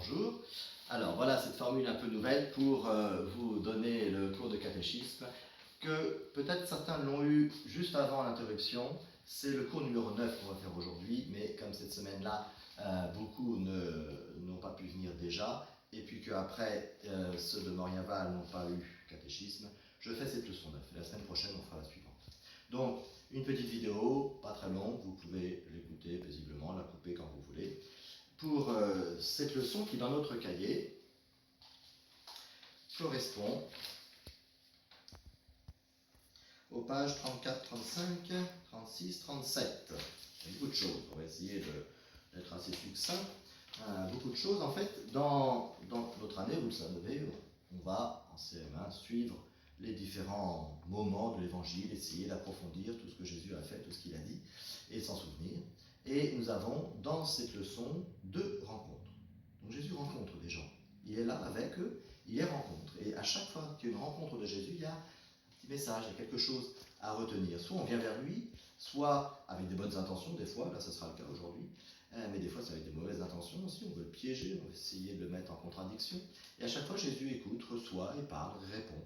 bonjour. Alors voilà cette formule un peu nouvelle pour vous donner le cours de catéchisme que peut-être certains l'ont eu juste avant l'interruption. C'est le cours numéro 9 qu'on va faire aujourd'hui, mais comme cette semaine-là, beaucoup n'ont pas pu venir déjà, et puis qu'après ceux de Moriaval n'ont pas eu catéchisme, je fais cette leçon 9, et la semaine prochaine on fera la suivante. Donc, une petite vidéo, pas très longue, vous pouvez l'écouter paisiblement, la couper quand vous voulez, pour cette leçon qui, dans notre cahier, correspond aux pages 34, 35, 36, 37. Il y a beaucoup de choses, on va essayer d'être assez succinct. Beaucoup de choses, en fait, dans notre année, vous le savez, on va, en CM1, suivre les différents moments de l'Évangile, essayer d'approfondir tout ce que Jésus a fait, tout ce qu'il a dit, et s'en souvenir. Et nous avons, dans cette leçon, 2 rencontres. Donc Jésus rencontre des gens. Il est là avec eux, il les rencontre. Et à chaque fois qu'il y a une rencontre de Jésus, il y a un petit message, il y a quelque chose à retenir. Soit on vient vers lui, soit avec des bonnes intentions, des fois, là ce sera le cas aujourd'hui, mais des fois c'est avec des mauvaises intentions aussi, on veut le piéger, on veut essayer de le mettre en contradiction. Et à chaque fois Jésus écoute, reçoit et parle, répond.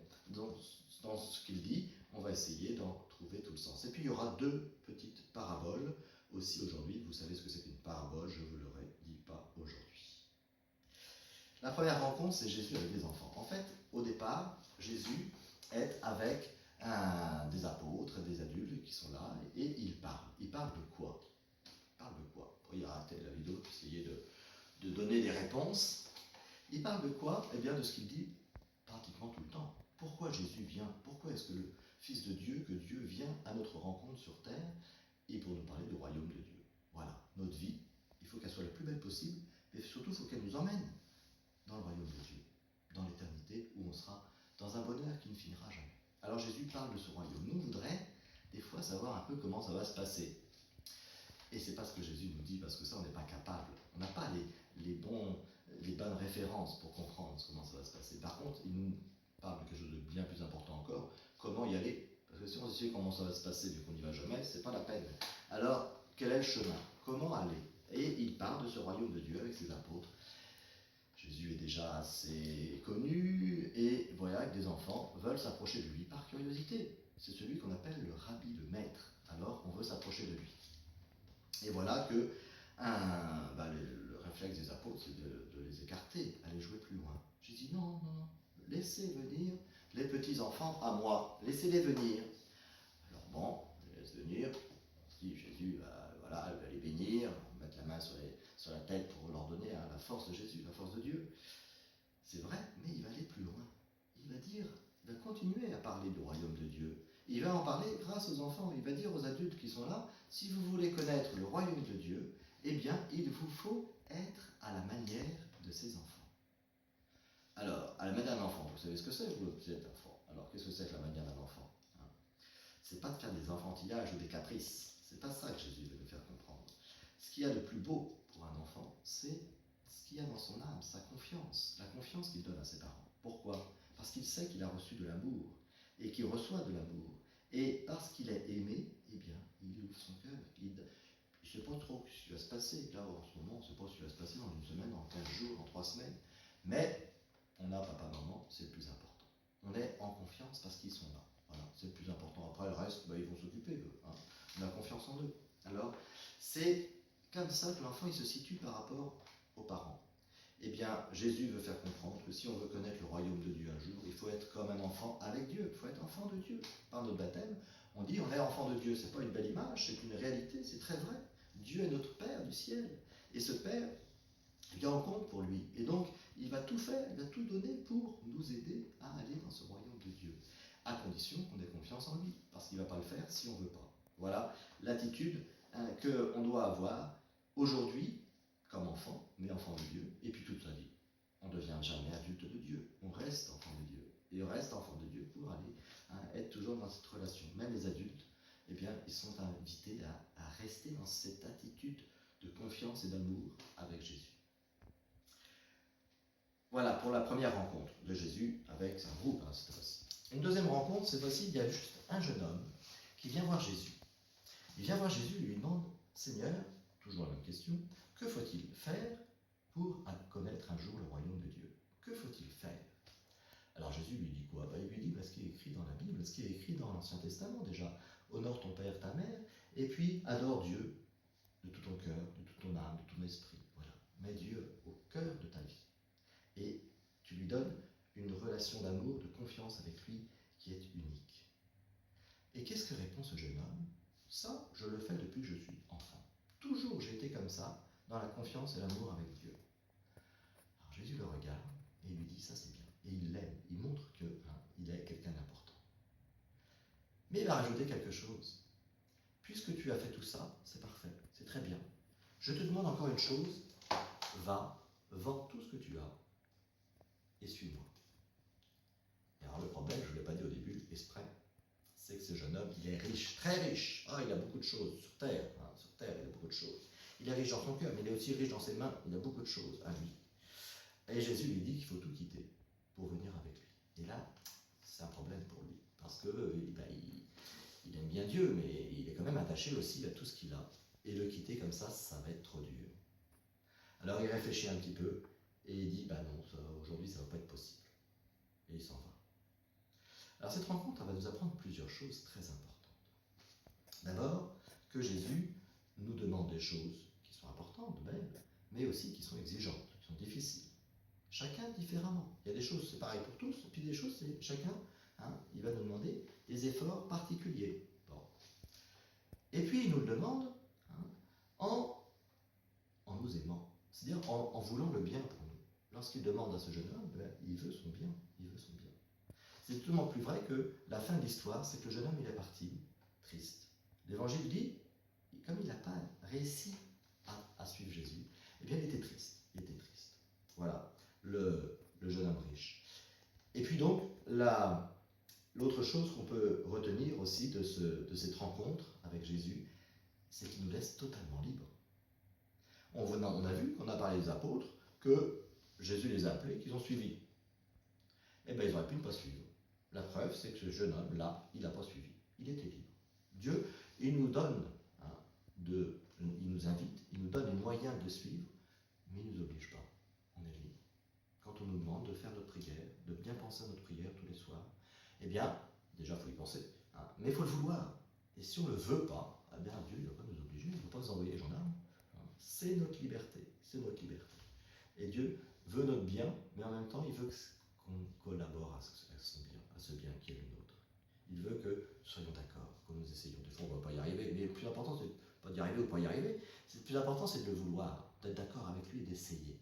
Dans ce qu'il dit, on va essayer d'en trouver tout le sens. Et puis il y aura 2 petites paraboles aussi aujourd'hui. Vous savez ce que c'est qu'une parabole, je ne vous le redis pas aujourd'hui. La première rencontre, c'est Jésus avec des enfants. En fait, au départ, Jésus est avec des apôtres, des adultes qui sont là, et il parle. Il parle de quoi? Il parle de quoi? Vous pourriez arrêter la vidéo pour essayer de donner des réponses. Il parle de quoi? Eh bien, de ce qu'il dit pratiquement tout le temps. Pourquoi Jésus vient? Pourquoi est-ce que le Fils de Dieu, que Dieu vient à notre rencontre sur terre, et pour nous parler du royaume de Dieu? Voilà, notre vie, il faut qu'elle soit la plus belle possible, mais surtout, il faut qu'elle nous emmène dans le royaume de Dieu, dans l'éternité, où on sera dans un bonheur qui ne finira jamais. Alors Jésus parle de ce royaume. Nous, on voudrait des fois savoir un peu comment ça va se passer. Et c'est pas ce que Jésus nous dit, parce que ça, on n'est pas capable. On n'a pas les bonnes références pour comprendre comment ça va se passer. Par contre, il nous parle de quelque chose de bien plus important encore, comment y aller. Parce que si on sait comment ça va se passer, vu qu'on n'y va jamais, c'est pas la peine. Alors, quel est le chemin? Comment aller? Et il parle de ce royaume de Dieu avec ses apôtres. Jésus est déjà assez connu, et voilà que des enfants veulent s'approcher de lui par curiosité. C'est celui qu'on appelle le rabbi, le maître. Alors, on veut s'approcher de lui. Et voilà que le réflexe des apôtres, c'est de les écarter, aller jouer plus loin. Jésus dit non, laissez venir les petits-enfants à moi, laissez-les venir. Alors bon, on les laisse venir, on se dit Jésus va les bénir, mettre la main sur la tête pour leur donner la force de Jésus, la force de Dieu. C'est vrai, mais il va aller plus loin. Il va continuer à parler du royaume de Dieu. Il va en parler grâce aux enfants. Il va dire aux adultes qui sont là, si vous voulez connaître le royaume de Dieu, eh bien, il vous faut être à la manière de ces enfants. Alors, à la manière d'un enfant, vous savez ce que c'est? Vous êtes enfant. Alors, qu'est-ce que c'est que la manière d'un enfant? C'est pas de faire des enfantillages ou des caprices. C'est pas ça que Jésus veut nous faire comprendre. Ce qu'il y a de plus beau pour un enfant, c'est ce qu'il y a dans son âme, sa confiance, la confiance qu'il donne à ses parents. Pourquoi? Parce qu'il sait qu'il a reçu de l'amour et qu'il reçoit de l'amour. Et parce qu'il est aimé, eh bien, il ouvre son cœur. Il ne sait pas trop ce qui va se passer. Là, en ce moment, on ne sait pas ce qui va se passer dans une semaine, dans 15 jours, dans 3 semaines. Mais on a papa, maman, c'est le plus important. On est en confiance parce qu'ils sont là. Voilà, c'est le plus important. Après, le reste, ils vont s'occuper d'eux. On a confiance en eux. Alors, c'est comme ça que l'enfant il se situe par rapport aux parents. Eh bien, Jésus veut faire comprendre que si on veut connaître le royaume de Dieu un jour, il faut être comme un enfant avec Dieu. Il faut être enfant de Dieu. Par notre baptême, on dit on est enfant de Dieu. C'est pas une belle image, c'est une réalité, c'est très vrai. Dieu est notre Père du ciel. Et ce Père, il en compte pour lui. Et donc, il va tout faire, il va tout donner pour nous aider à aller dans ce royaume de Dieu. À condition qu'on ait confiance en lui. Parce qu'il ne va pas le faire si on ne veut pas. Voilà l'attitude qu'on doit avoir aujourd'hui comme enfant, mais enfant de Dieu, et puis toute sa vie. On ne devient jamais adulte de Dieu. On reste enfant de Dieu. Et on reste enfant de Dieu pour aller être toujours dans cette relation. Même les adultes, eh bien, ils sont invités à rester dans cette attitude de confiance et d'amour avec Jésus. Voilà pour la première rencontre de Jésus avec un groupe cette fois-ci. Une deuxième rencontre, cette fois-ci, il y a juste un jeune homme qui vient voir Jésus. Il vient voir Jésus et lui demande, Seigneur, toujours la même question, que faut-il faire pour connaître un jour le royaume de Dieu. Que faut-il faire? Alors Jésus lui dit quoi? Il lui dit ce qui est écrit dans la Bible, ce qui est écrit dans l'Ancien Testament déjà. Honore ton père, ta mère, et puis adore Dieu de tout ton cœur, de toute ton âme, de ton esprit. Voilà. Mets Dieu au cœur de ta vie. Et tu lui donnes une relation d'amour, de confiance avec lui qui est unique. Et qu'est-ce que répond ce jeune homme? Ça, je le fais depuis que je suis enfant. Toujours j'ai été comme ça, dans la confiance et l'amour avec Dieu. Alors Jésus le regarde et il lui dit, ça c'est bien. Et il l'aime, il montre qu'il est quelqu'un d'important. Mais il va rajouter quelque chose. Puisque tu as fait tout ça, c'est parfait, c'est très bien. Je te demande encore une chose, va, vends tout ce que tu as et suis-moi. Et alors le problème, je ne l'ai pas dit au début, exprès, c'est que ce jeune homme, il est riche, très riche. Il a beaucoup de choses sur terre, sur terre, il a beaucoup de choses. Il est riche dans son cœur, mais il est aussi riche dans ses mains, il a beaucoup de choses à lui. Et Jésus lui dit qu'il faut tout quitter pour venir avec lui. Et là, c'est un problème pour lui, parce que il aime bien Dieu, mais il est quand même attaché aussi à tout ce qu'il a. Et le quitter comme ça va être trop dur. Alors il réfléchit un petit peu, et il dit, non, aujourd'hui ça ne va pas être possible. Et il s'en va. Alors cette rencontre, elle va nous apprendre plusieurs choses très importantes. D'abord, que Jésus nous demande des choses qui sont importantes, belles, mais aussi qui sont exigeantes, qui sont difficiles. Chacun différemment. Il y a des choses, c'est pareil pour tous, et puis des choses, c'est chacun, il va nous demander des efforts particuliers. Bon. Et puis il nous le demande en nous aimant, c'est-à-dire en voulant le bien pour nous. Lorsqu'il demande à ce jeune homme, il veut son bien, il veut son bien. C'est tellement plus vrai que la fin de l'histoire, c'est que le jeune homme, il est parti, triste. L'Évangile dit, comme il n'a pas réussi à suivre Jésus, eh bien il était triste. Il était triste. Voilà, le jeune homme riche. Et puis donc, l'autre chose qu'on peut retenir aussi de cette rencontre avec Jésus, c'est qu'il nous laisse totalement libres. On a vu, qu'on a parlé des apôtres, que Jésus les a appelés, qu'ils ont suivis. Eh bien, ils auraient pu ne pas suivre. La preuve, c'est que ce jeune homme-là, il n'a pas suivi. Il était libre. Dieu, il nous donne, il nous invite, il nous donne les moyens de le suivre, mais il ne nous oblige pas. On est libre. Quand on nous demande de faire notre prière, de bien penser à notre prière tous les soirs, eh bien, déjà, il faut y penser, mais il faut le vouloir. Et si on ne le veut pas, eh bien, Dieu ne va pas nous obliger, il ne va pas nous envoyer les gendarmes. C'est notre liberté, c'est notre liberté. Et Dieu veut notre bien, mais en même temps, il veut qu'on collabore à son bien, à ce bien qui est le nôtre. Il veut que nous soyons d'accord, que nous essayions. Des fois, on ne va pas y arriver, mais le plus important, c'est pas d'y arriver ou pas y arriver. Le plus important, c'est de le vouloir, d'être d'accord avec lui et d'essayer.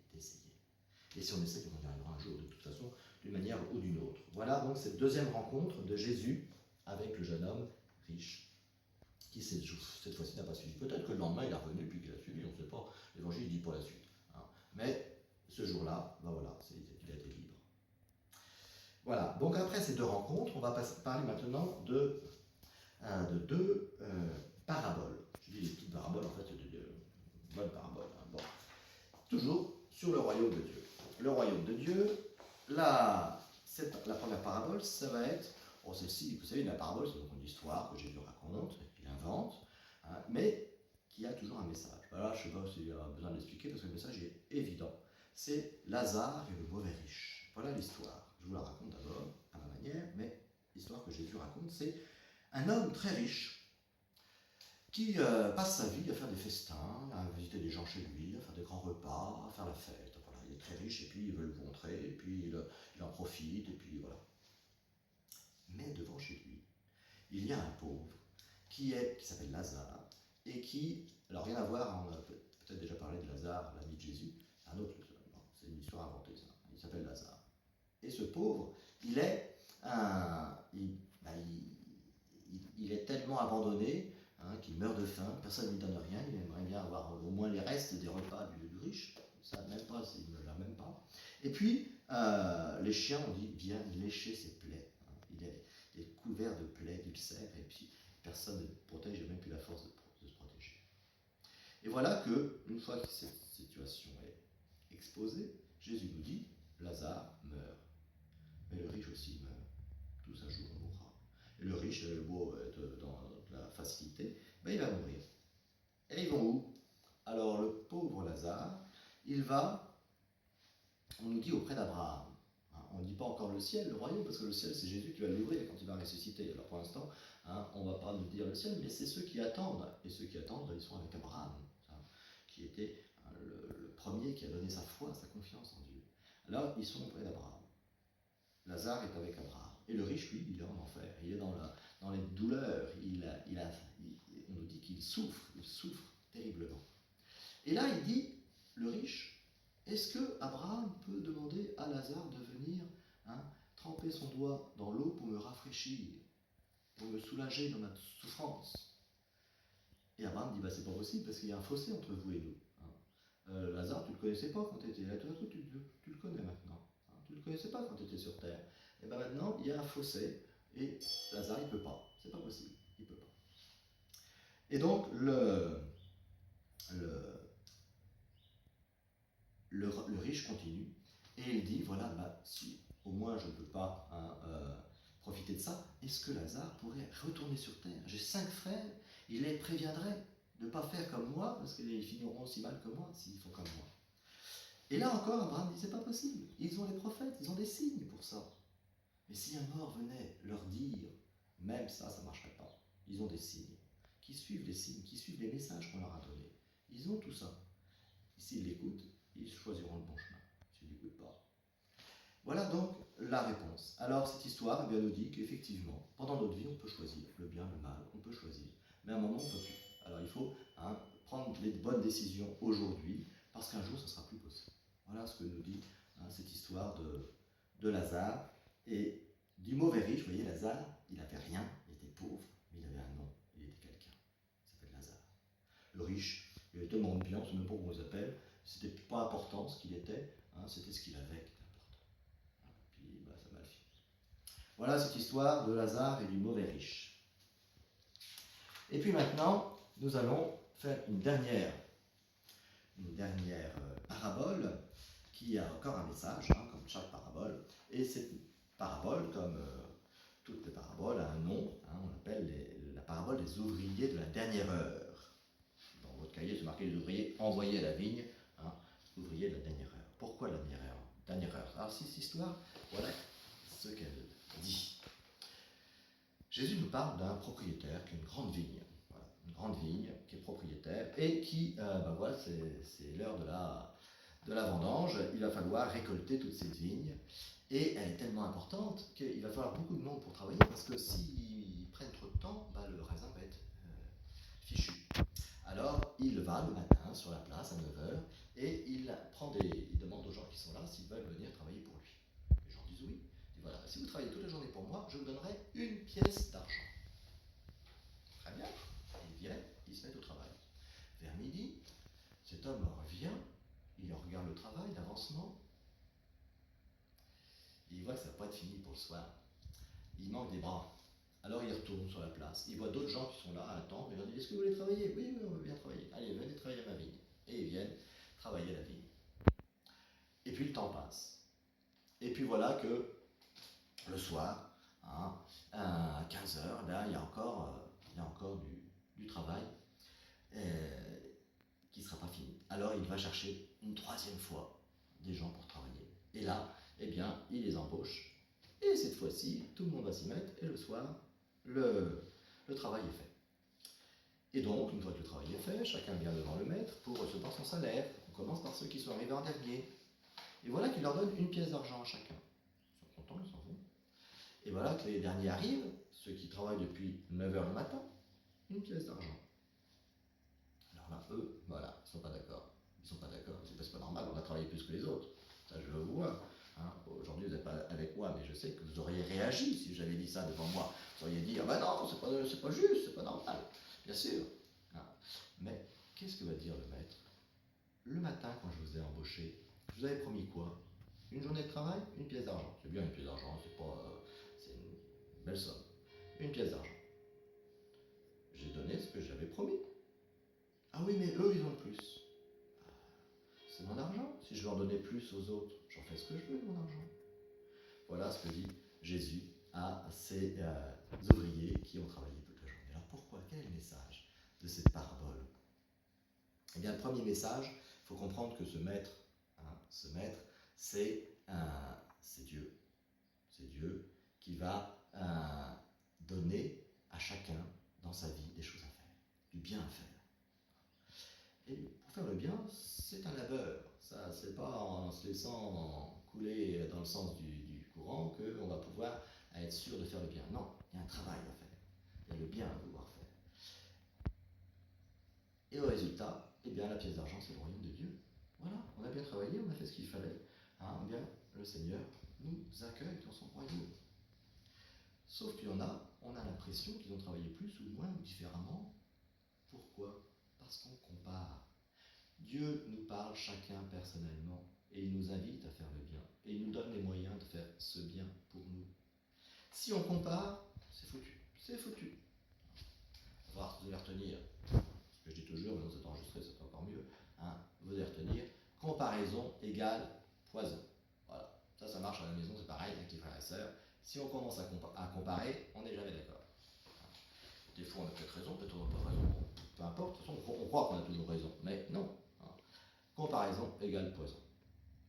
Et si on essaie, on y arrivera un jour, de toute façon, d'une manière ou d'une autre. Voilà donc cette deuxième rencontre de Jésus avec le jeune homme riche, qui cette fois-ci n'a pas suivi. Peut-être que le lendemain, il est revenu et puis qu'il a suivi, on ne sait pas. L'Évangile ne dit pas la suite. Mais ce jour-là, voilà, il a été libre. Voilà, donc après ces deux rencontres, on va parler maintenant de deux paraboles. Je dis des petites paraboles, en fait, de bonnes paraboles. Bon. Toujours sur le royaume de Dieu. Le royaume de Dieu, la première parabole, ça va être, celle-ci, vous savez, la parabole, c'est donc une histoire que Jésus raconte, qu'il invente, mais qui a toujours un message. Voilà, je ne sais pas s'il y a besoin de l'expliquer, parce que le message est évident. C'est Lazare et le mauvais riche. Voilà l'histoire. Je vous la raconte d'abord à ma manière, mais l'histoire que Jésus raconte, c'est un homme très riche qui passe sa vie à faire des festins, à visiter des gens chez lui, à faire des grands repas, à faire la fête. Voilà, il est très riche et puis il veut le montrer, et puis il en profite, et puis voilà. Mais devant chez lui, il y a un pauvre qui s'appelle Lazare, et qui, alors rien à voir, on a peut-être déjà parlé de Lazare, l'ami de Jésus, c'est un autre, c'est une histoire inventée ça, il s'appelle Lazare. Et ce pauvre, il est tellement abandonné qu'il meurt de faim, personne ne lui donne rien, il aimerait bien avoir au moins les restes des repas du riche, ça même pas, il ne l'a même pas. Et puis, les chiens ont dit, viens lécher ses plaies. Il est couvert de plaies, d'ulcères, et puis personne ne le protège, il n'a même plus la force de se protéger. Et voilà que, une fois que cette situation est exposée, Jésus nous dit, Lazare meurt. Mais le riche aussi meurt. Tous un jour on mourra. Et le riche, le beau être dans la facilité, il va mourir. Et ils vont où? Alors le pauvre Lazare, il va on nous dit auprès d'Abraham. On ne dit pas encore le ciel, le royaume, parce que le ciel, c'est Jésus qui va l'ouvrir quand il va ressusciter. Alors pour l'instant, on ne va pas nous dire le ciel, mais c'est ceux qui attendent. Et ceux qui attendent, ils sont avec Abraham, qui était le premier qui a donné sa foi, sa confiance en Dieu. Là, ils sont auprès d'Abraham. Lazare est avec Abraham. Et le riche, lui, il est en enfer. Il est dans les douleurs. On nous dit qu'il souffre terriblement. Et là, il dit, le riche, est-ce que Abraham peut demander à Lazare de venir tremper son doigt dans l'eau pour me rafraîchir, pour me soulager dans ma souffrance? Et Abraham dit, c'est pas possible parce qu'il y a un fossé entre vous et nous. Lazare, tu ne le connaissais pas quand tu étais là, tout d'un coup, tu le connais maintenant. Tu ne le connaissais pas quand tu étais sur terre. Et bien maintenant, il y a un fossé et Lazare, il ne peut pas. C'est pas possible, il ne peut pas. Et donc, le riche continue et il dit, voilà, si au moins je ne peux pas profiter de ça, est-ce que Lazare pourrait retourner sur terre? J'ai 5 frères, il les préviendrait de ne pas faire comme moi, parce qu'ils finiront aussi mal que moi s'ils font comme moi. Et là encore, Abraham dit, c'est pas possible, ils ont les prophètes, ils ont des signes pour ça. Mais si un mort venait leur dire, même ça ne marcherait pas. Ils ont des signes, qui suivent les signes, qui suivent les messages qu'on leur a donnés. Ils ont tout ça. Et s'ils l'écoutent, ils choisiront le bon chemin. S'ils ne l'écoutent pas. Voilà donc la réponse. Alors cette histoire nous dit qu'effectivement, pendant notre vie, on peut choisir le bien, le mal, on peut choisir. Mais à un moment, on ne peut plus. Alors il faut prendre les bonnes décisions aujourd'hui, parce qu'un jour, ce ne sera plus possible. Voilà ce que nous dit cette histoire de Lazare. Et du mauvais riche, vous voyez, Lazare, il n'avait rien, il était pauvre, mais il avait un nom, il était quelqu'un. Il s'appelle Lazare. Le riche, il avait tellement de bien, on ne sait même pas comment on s'appelle, c'était pas important ce qu'il était, c'était ce qu'il avait qui était important. Puis ça m'a fini. Voilà cette histoire de Lazare et du mauvais riche. Et puis maintenant, nous allons faire une dernière parabole qui a encore un message, comme chaque parabole. Et cette parabole, comme toutes les paraboles, a un nom. On l'appelle la parabole des ouvriers de la dernière heure. Dans votre cahier, c'est marqué les ouvriers envoyés à la vigne. Ouvriers de la dernière heure. Pourquoi la dernière heure? Alors, cette histoire, voilà ce qu'elle dit. Jésus nous parle d'un propriétaire qui a une grande vigne. Voilà, une grande vigne qui est propriétaire et qui, voilà, c'est l'heure de la vendange. Il va falloir récolter toute cette vigne. Et elle est tellement importante qu'il va falloir beaucoup de monde pour travailler parce que s'ils prennent trop de temps, le raisin va être fichu. Alors, il va le matin sur la place à 9h et il demande aux gens qui sont là s'ils veulent venir travailler pour lui. Les gens disent oui. Il dit voilà, si vous travaillez toute la journée pour moi, je vous donnerai une pièce d'argent. Très bien. Ils viennent, ils se mettent au travail. Vers midi, cet homme revient, il regarde le travail, l'avancement. Il voit que ça ne va pas être fini pour le soir. Il manque des bras. Alors il retourne sur la place. Il voit d'autres gens qui sont là à attendre. Il leur dit, est-ce que vous voulez travailler? Oui, on veut bien travailler. Allez, venez travailler à ma vigne. Et ils viennent travailler à la vigne. Et puis le temps passe. Et puis voilà que le soir, à 15h, là, il y a encore du travail qui ne sera pas fini. Alors il va chercher une 3e fois des gens pour travailler. Et là, eh bien, il les embauche. Et cette fois-ci, tout le monde va s'y mettre. Et le soir, le travail est fait. Et donc, une fois que le travail est fait, chacun vient devant le maître pour recevoir son salaire. On commence par ceux qui sont arrivés en dernier. Et voilà qu'il leur donne une pièce d'argent à chacun. Ils sont contents, ils s'en vont. Et voilà que les derniers arrivent, ceux qui travaillent depuis 9h le matin, une pièce d'argent. Alors là, eux, voilà, ils ne sont pas d'accord. Ils ne sont pas d'accord. C'est pas normal, on a travaillé plus que les autres. Ça, je le vois. Aujourd'hui, vous n'êtes pas avec moi, mais je sais que vous auriez réagi si j'avais dit ça devant moi. Vous auriez dit, non, c'est pas juste, c'est pas normal. Bien sûr. Mais qu'est-ce que va dire le maître? Le matin, quand je vous ai embauché, je vous avais promis quoi? Une journée de travail, une pièce d'argent. C'est bien une pièce d'argent, c'est une belle somme. Une pièce d'argent. J'ai donné ce que j'avais promis. Ah oui, mais eux, ils ont plus. C'est mon argent. Si je leur donnais plus aux autres, j'en fais ce que je veux de mon argent. Voilà ce que dit Jésus à ces ouvriers qui ont travaillé toute la journée. Alors pourquoi? Quel est le message de cette parabole? Eh bien, le premier message, il faut comprendre que ce maître, c'est Dieu. C'est Dieu qui va donner à chacun dans sa vie des choses à faire, du bien à faire. Et pour faire le bien, c'est un labeur. Ça, c'est pas en se laissant couler dans le sens du courant qu'on va pouvoir être sûr de faire le bien. Non, il y a un travail à faire. Il y a le bien à vouloir faire. Et au résultat, eh bien, la pièce d'argent, c'est le royaume de Dieu. Voilà, on a bien travaillé, on a fait ce qu'il fallait. Bien, le Seigneur nous accueille dans son royaume. Sauf qu'il y en a, on a l'impression qu'ils ont travaillé plus ou moins ou différemment. Pourquoi? Parce qu'on compare. Dieu nous parle chacun personnellement et il nous invite à faire le bien. Et il nous donne les moyens de faire ce bien pour nous. Si on compare, c'est foutu. C'est foutu. Il va falloir vous les retenir. Ce que je dis toujours, mais non, c'est enregistré, c'est encore mieux. Vous allez retenir. Comparaison égale poison. Voilà. Ça marche à la maison, c'est pareil avec les frères et sœurs. Si on commence à comparer, on n'est jamais d'accord. Des fois, on a peut-être raison, peut-être on n'a pas raison. Peu importe, de toute façon, on croit qu'on a toujours raison. Mais non. Comparaison égale poison.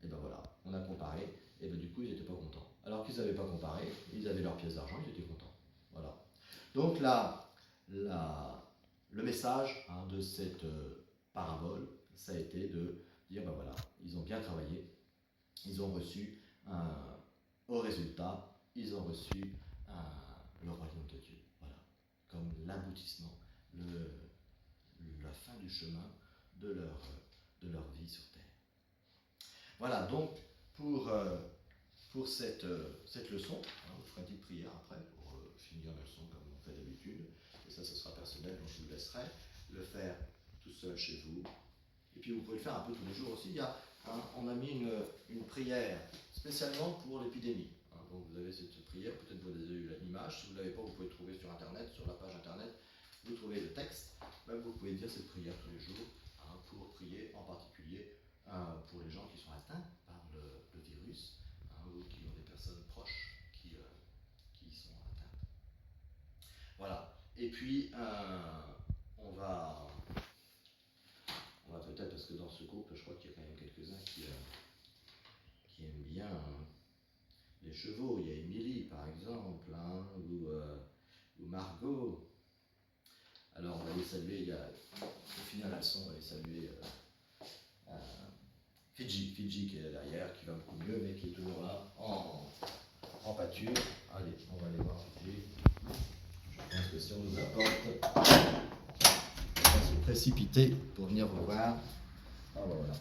Et ben voilà, on a comparé, et ben du coup, ils n'étaient pas contents. Alors qu'ils n'avaient pas comparé, ils avaient leur pièce d'argent, ils étaient contents. Voilà. Donc là, le message de cette parabole, ça a été de dire, ben voilà, ils ont bien travaillé, ils ont reçu au résultat, ils ont reçu le royaume de Dieu. Voilà, comme l'aboutissement, la fin du chemin de leur vie sur terre. Voilà, donc pour cette leçon, on fera une petite prière après pour finir la leçon comme on fait d'habitude. Et ça, ce sera personnel, donc je vous laisserai le faire tout seul chez vous. Et puis vous pouvez le faire un peu tous les jours aussi. On a mis une prière spécialement pour l'épidémie. Donc vous avez cette prière, peut-être vous avez eu l'image. Si vous ne l'avez pas, vous pouvez le trouver sur Internet, sur la page Internet. Vous trouvez le texte. Même vous pouvez dire cette prière tous les jours pour prier en particulier pour les gens qui sont atteints par le virus ou qui ont des personnes proches qui sont atteintes. Voilà. Et puis, on va peut-être, parce que dans ce groupe, je crois qu'il y a quand même quelques-uns qui aiment bien les chevaux. Il y a Émilie, par exemple, ou Margot. Alors, on va les saluer. Au final, elles sont, on va les saluer. Fidji qui est là derrière, qui va beaucoup mieux, mais qui est toujours là, en pâture. Allez, on va aller voir Fidji. Je pense que si on nous apporte, on va se précipiter pour venir vous voir. Ah bah voilà,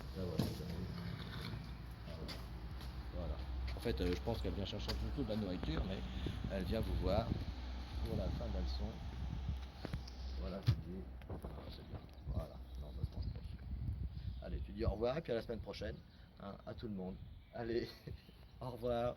voilà. En fait, je pense qu'elle vient chercher un peu de la nourriture, mais elle vient vous voir pour la fin de la leçon. Voilà, Fidji. C'est bien. Voilà, non, ça se mange pas. Allez, tu dis au revoir, et puis à la semaine prochaine, à tout le monde. Allez, au revoir.